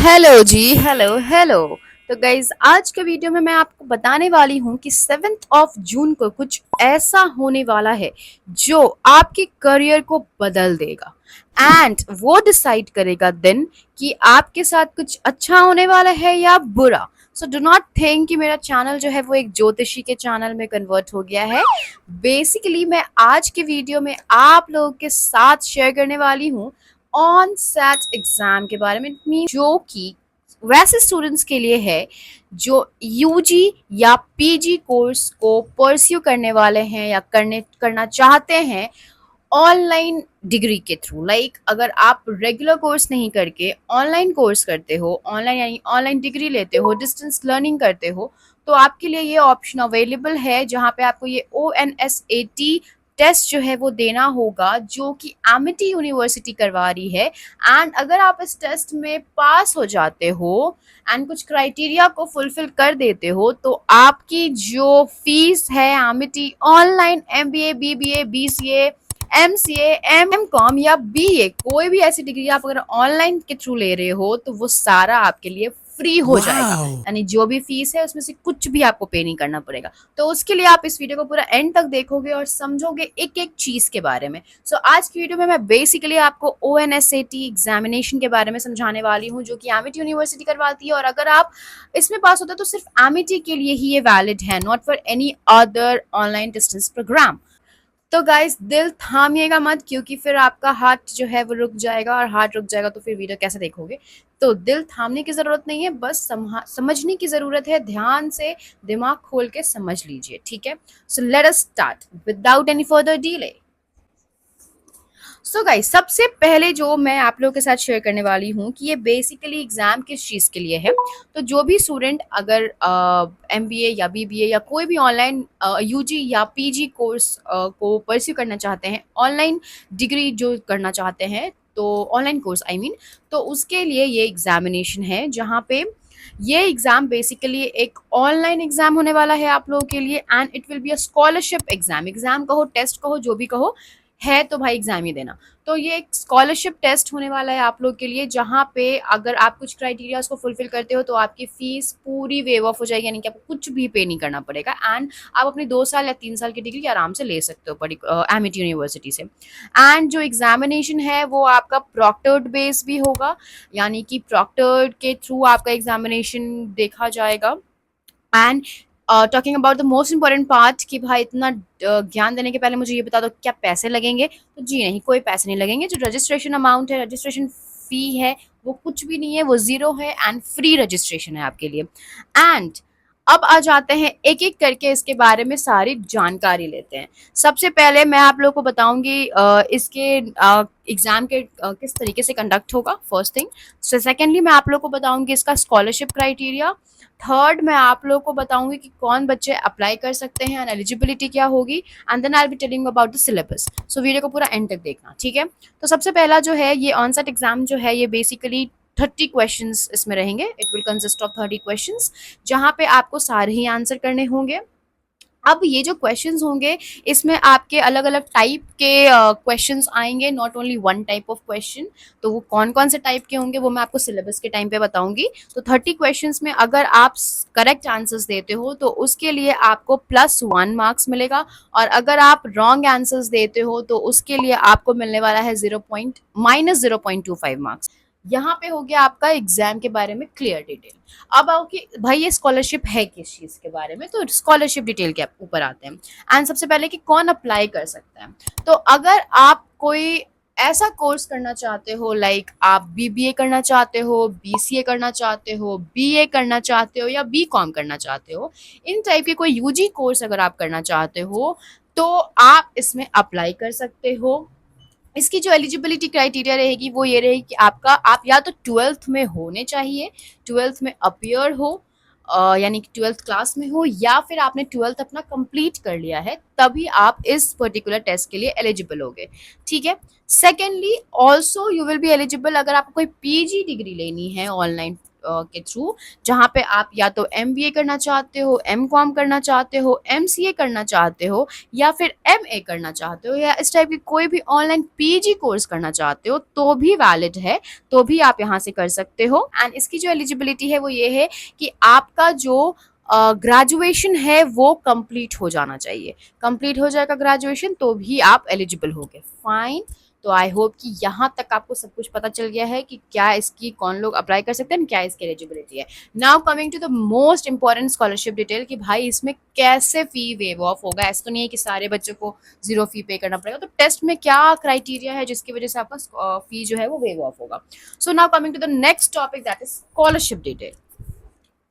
Hello जी, hello hello. तो guys आज के वीडियो में मैं आपको बताने वाली हूँ कि 7 जून को कुछ ऐसा होने वाला है जो आपके करियर को बदल देगा एंड वो डिसाइड करेगा दिन कि आपके साथ कुछ अच्छा होने वाला है या बुरा। सो डू नॉट थिंक कि मेरा चैनल जो है वो एक ज्योतिषी के चैनल में कन्वर्ट हो गया है। बेसिकली मैं आज के वीडियो में आप लोगों के साथ शेयर करने वाली हूँ ऑन सेट एग्जाम के बारे में, जो कि वैसे स्टूडेंट्स के लिए है जो यूजी या पीजी कोर्स को परस्यू करने वाले हैं या करना चाहते हैं ऑनलाइन डिग्री के थ्रू। अगर आप रेगुलर कोर्स नहीं करके ऑनलाइन कोर्स करते हो, ऑनलाइन यानी ऑनलाइन डिग्री लेते हो, डिस्टेंस लर्निंग करते हो, तो आपके लिए ये ऑप्शन अवेलेबल है जहाँ पे आपको ये ONSAT टेस्ट जो है वो देना होगा, जो कि एमिटी यूनिवर्सिटी करवा रही है। एंड अगर आप इस टेस्ट में पास हो जाते हो एंड कुछ क्राइटेरिया को फुलफिल कर देते हो, तो आपकी जो फीस है Amity online MBA, BBA, BCA, MCA, M.Com या BA, कोई भी ऐसी डिग्री आप अगर ऑनलाइन के थ्रू ले रहे हो तो वो सारा आपके लिए फ्री हो जाएगा। यानी जो भी फीस है उसमें से कुछ भी आपको पे नहीं करना पड़ेगा। तो उसके लिए आप इस वीडियो को पूरा एंड तक देखोगे और समझोगे एक एक चीज के बारे में। आज की वीडियो में मैं बेसिकली आपको ONSAT एग्जामिनेशन के बारे में समझाने वाली हूँ, जो कि एमिटी यूनिवर्सिटी करवाती है। और अगर आप इसमें पास होते हो तो सिर्फ एमिटी के लिए ही ये वैलिड है, not for any other online distance program. तो गाइस दिल थामिएगा मत, क्योंकि फिर आपका हार्ट जो है वो रुक जाएगा, और हार्ट रुक जाएगा तो फिर वीडियो कैसे देखोगे। तो दिल थामने की जरूरत नहीं है, बस समझने की जरूरत है। ध्यान से दिमाग खोल के समझ लीजिए, ठीक है। So let us start without any further delay. Guys सबसे पहले जो मैं आप लोगों के साथ शेयर करने वाली हूँ कि ये बेसिकली एग्जाम किस चीज़ के लिए है। तो जो भी स्टूडेंट अगर MBA या BBA या कोई भी ऑनलाइन UG या PG कोर्स को परस्यू करना चाहते हैं, ऑनलाइन डिग्री जो करना चाहते हैं, तो ऑनलाइन कोर्स आई मीन, तो उसके लिए ये एग्जामिनेशन है, जहाँ पे ये एग्जाम बेसिकली एक ऑनलाइन एग्जाम होने वाला है आप लोगों के लिए। And it will be a scholarship exam, exam कहो, टेस्ट कहो, जो भी कहो, है तो भाई एग्जाम ही देना। तो ये एक स्कॉलरशिप टेस्ट होने वाला है आप लोग के लिए, जहाँ पे अगर आप कुछ क्राइटेरियाज को फुलफिल करते हो तो आपकी फीस पूरी वेव ऑफ हो जाएगी, यानी कि आपको कुछ भी पे नहीं करना पड़ेगा। एंड आप अपनी 2 साल या 3 साल की डिग्री आराम से ले सकते हो एमिटी यूनिवर्सिटी से। एंड जो एग्जामिनेशन है वो आपका प्रॉक्टर्ड बेस भी होगा, यानी कि प्रॉक्टर्ड के थ्रू आपका एग्जामिनेशन देखा जाएगा। And talking about the most important part कि भाई इतना ज्ञान देने के पहले मुझे ये बता दो क्या पैसे लगेंगे। तो जी नहीं, कोई पैसे नहीं लगेंगे। जो रजिस्ट्रेशन अमाउंट है, रजिस्ट्रेशन फी है, वो कुछ भी नहीं है, वो जीरो है एंड फ्री रजिस्ट्रेशन है आपके लिए। एंड अब आ जाते हैं एक एक करके इसके बारे में सारी जानकारी लेते हैं। सबसे पहले मैं आप लोगों को बताऊंगी इसके एग्जाम के किस तरीके से कंडक्ट होगा, फर्स्ट थिंग। सेकेंडली मैं आप लोगों को बताऊंगी इसका स्कॉलरशिप क्राइटेरिया। थर्ड मैं आप लोगों को बताऊंगी कि कौन बच्चे अप्लाई कर सकते हैं एंड एलिजिबिलिटी क्या होगी। And then I will be telling about the syllabus. So video को पूरा एंड तक देखना, ठीक है। तो सबसे पहला जो है ये ऑनसेट एग्जाम जो है, ये बेसिकली 30 क्वेश्चंस इसमें रहेंगे। It will consist of 30 questions, जहाँ पे आपको सारे ही आंसर करने होंगे। अब ये जो क्वेश्चंस होंगे, इसमें आपके अलग अलग टाइप के क्वेश्चंस आएंगे, not only one type of question. तो वो कौन कौन से टाइप के होंगे वो मैं आपको सिलेबस के टाइम पे बताऊंगी। तो 30 क्वेश्चंस में अगर आप करेक्ट आंसर्स देते हो तो उसके लिए आपको +1 मार्क्स मिलेगा, और अगर आप रॉन्ग आंसर्स देते हो तो उसके लिए आपको मिलने वाला है -0.25 मार्क्स। यहाँ पे हो गया आपका एग्जाम के बारे में क्लियर डिटेल। अब आओ कि भाई ये स्कॉलरशिप है किस चीज़ के बारे में, तो स्कॉलरशिप डिटेल के ऊपर आते हैं। एंड सबसे पहले कि कौन अप्लाई कर सकता है। तो अगर आप कोई ऐसा कोर्स करना चाहते हो, आप BBA करना चाहते हो, BCA करना चाहते हो, BA करना चाहते हो या B.Com करना चाहते हो, इन टाइप के कोई UG कोर्स अगर आप करना चाहते हो तो आप इसमें अप्लाई कर सकते हो। इसकी जो एलिजिबिलिटी क्राइटेरिया रहेगी वो ये रहेगी कि आप या तो 12th में होने चाहिए, 12th में अपीयर हो, यानी कि 12th क्लास में हो, या फिर आपने 12th अपना कंप्लीट कर लिया है, तभी आप इस पर्टिकुलर टेस्ट के लिए एलिजिबल होगे, ठीक है। Secondly also you will be eligible अगर आपको कोई PG डिग्री लेनी है ऑनलाइन, के थ्रू, जहाँ पे आप या तो MBA करना चाहते हो, MCOM करना चाहते हो, MCA करना चाहते हो, या फिर MA करना चाहते हो, या इस टाइप की कोई भी ऑनलाइन PG कोर्स करना चाहते हो, तो भी वैलिड है, तो भी आप यहाँ से कर सकते हो। एंड इसकी जो एलिजिबिलिटी है वो ये है कि आपका जो ग्रेजुएशन है वो कंप्लीट हो जाना चाहिए। कंप्लीट हो जाएगा ग्रेजुएशन तो भी आप एलिजिबल होगे। फाइन। तो आई होप कि यहाँ तक आपको सब कुछ पता चल गया है कि क्या इसकी कौन लोग अप्लाई कर सकते हैं, क्या इसकी एलिजिबिलिटी है। Now coming to the most important scholarship detail कि भाई इसमें कैसे फी वेव ऑफ होगा। ऐसा तो नहीं है कि सारे बच्चों को जीरो फी पे करना पड़ेगा, तो टेस्ट में क्या क्राइटेरिया है जिसकी वजह से आपका फी जो है वो वेव ऑफ होगा। So now coming to the next topic that is scholarship detail.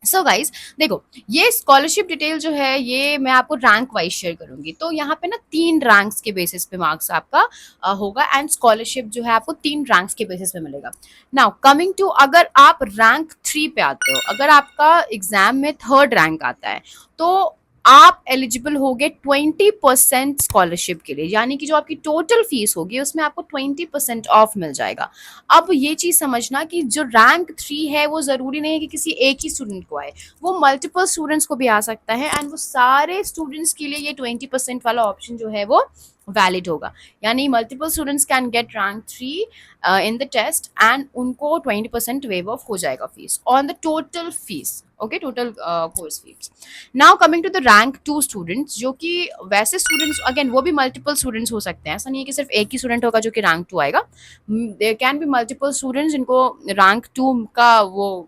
So guys देखो, ये स्कॉलरशिप डिटेल जो है ये मैं आपको रैंक वाइज शेयर करूंगी। तो यहाँ पे ना 3 रैंक्स के बेसिस पे मार्क्स आपका होगा, एंड स्कॉलरशिप जो है आपको 3 रैंक्स के बेसिस पे मिलेगा। नाउ कमिंग टू, अगर आप रैंक 3 पे आते हो, अगर आपका एग्जाम में 3rd रैंक आता है, तो आप एलिजिबल होगे 20% स्कॉलरशिप के लिए, यानी कि जो आपकी टोटल फीस होगी उसमें आपको 20% ऑफ मिल जाएगा। अब ये चीज समझना कि जो रैंक 3 है वो जरूरी नहीं है कि किसी एक ही स्टूडेंट को आए, वो मल्टीपल स्टूडेंट्स को भी आ सकता है, एंड वो सारे स्टूडेंट्स के लिए ये 20% वाला ऑप्शन जो है वो वैलिड होगा। यानी multiple students can get rank 3 in the test, and उनको 20% वेव ऑफ हो जाएगा fees on the total fees. Okay, total course fees. Now coming to the rank 2 students, जो कि वैसे स्टूडेंट्स अगेन वो भी मल्टीपल स्टूडेंट्स हो सकते हैं, ऐसा नहीं है कि सिर्फ एक ही स्टूडेंट होगा जो कि रैंक 2 आएगा। There can be multiple students जिनको रैंक 2 का वो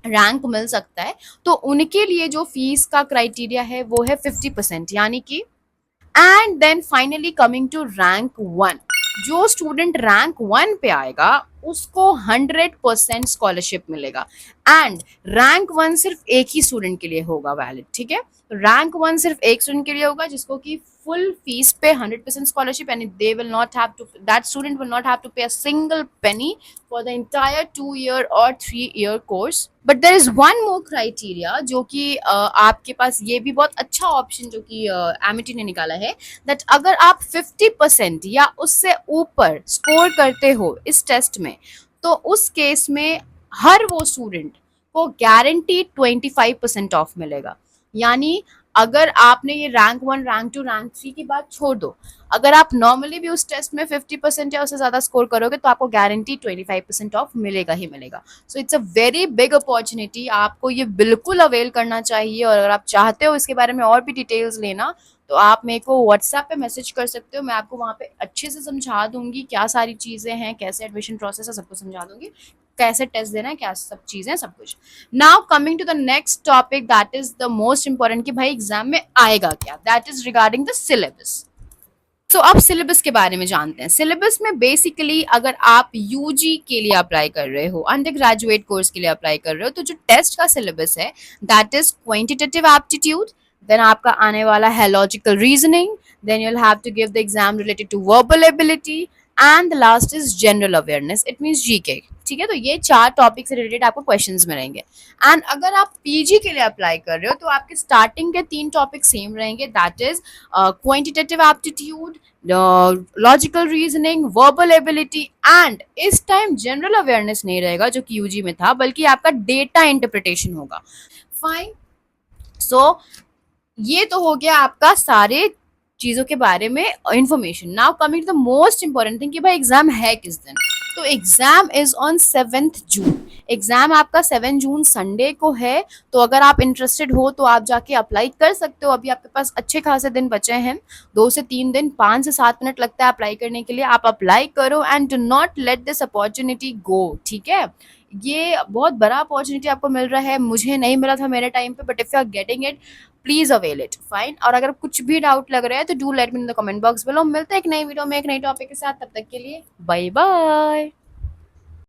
रैंक मिल सकता है। तो उनके लिए जो फीस का क्राइटेरिया है वो है 50%, यानी कि। And then finally coming to rank 1, जो स्टूडेंट रैंक 1 पे आएगा उसको 100% स्कॉलरशिप मिलेगा। एंड रैंक 1 सिर्फ एक ही स्टूडेंट के लिए होगा वैलिड, ठीक है। तो रैंक 1 सिर्फ एक स्टूडेंट के लिए होगा जिसको कि फुल फीस पे 100% स्कॉलरशिप, यानी they will not have to, that student will not have to pay a single penny for the entire 2 year और 3 year course. But there is one more criteria जो कि आपके पास ये भी बहुत अच्छा ऑप्शन जो कि एमिटी ने निकाला है, दैट अगर आप 50% या उससे ऊपर स्कोर करते हो इस टेस्ट में, तो उस केस में हर वो स्टूडेंट को गारंटी 25% ऑफ मिलेगा। यानी अगर आपने ये रैंक 1, रैंक 2, रैंक 3 की बात छोड़ दो, अगर आप नॉर्मली भी उस टेस्ट में 50% या उससे ज्यादा स्कोर करोगे तो आपको गारंटी 25% ऑफ मिलेगा ही मिलेगा। So it's a very big opportunity, आपको ये बिल्कुल अवेल करना चाहिए। और अगर आप चाहते हो इसके बारे में और भी डिटेल्स लेना, तो आप मेरे को व्हाट्सएप पे मैसेज कर सकते हो, मैं आपको वहाँ पे अच्छे से समझा दूंगी क्या सारी चीज़ें हैं, कैसे एडमिशन प्रोसेस है, सब कुछ समझा दूंगी, कैसे टेस्ट देना है, क्या सब चीज़ें, सब कुछ। Now coming to the next topic that is the most important कि भाई एग्जाम में आएगा क्या, that is regarding the syllabus. तो अब सिलेबस के बारे में जानते हैं। सिलेबस में बेसिकली अगर आप यूजी के लिए अप्लाई कर रहे हो, अंडर ग्रेजुएट कोर्स के लिए अप्लाई कर रहे हो, तो जो टेस्ट का सिलेबस है that is quantitative aptitude, then आपका आने वाला है logical reasoning, then you will have to give the exam related to verbal ability, and the last is general awareness, it means GK. ठीक है, तो ये 4 टॉपिक से रिलेटेड आपको क्वेश्चंस मिलेंगे। एंड अगर आप पीजी के लिए अप्लाई कर रहे हो तो आपके स्टार्टिंग के 3 टॉपिक सेम रहेंगे, that is quantitative aptitude, logical reasoning, verbal ability, and इस टाइम जनरल अवेयरनेस नहीं रहेगा जो कि यूजी में था, बल्कि आपका डेटा इंटरप्रिटेशन होगा। फाइन। सो ये तो हो गया आपका सारे चीजों के बारे में information. Now coming to the most important thing कि भाई एग्जाम है किस दिन। तो exam is on 7th June. Exam आपका 7 जून संडे को है। तो अगर आप इंटरेस्टेड हो तो आप जाके अप्लाई कर सकते हो। अभी आपके पास अच्छे खासे दिन बचे हैं, 2 से 3 दिन, 5 से 7 मिनट लगता है अप्लाई करने के लिए। आप अप्लाई करो and do not let this opportunity go. ठीक है, ये बहुत बड़ा अपॉर्चुनिटी आपको मिल रहा है, मुझे नहीं मिला था मेरे टाइम पे, but if you are getting it please avail it. Fine. और अगर कुछ भी डाउट लग रहा है तो do let me in the comment box below. मिलते हैं एक नई वीडियो में एक नई टॉपिक के साथ, तब तक के लिए बाय बाय।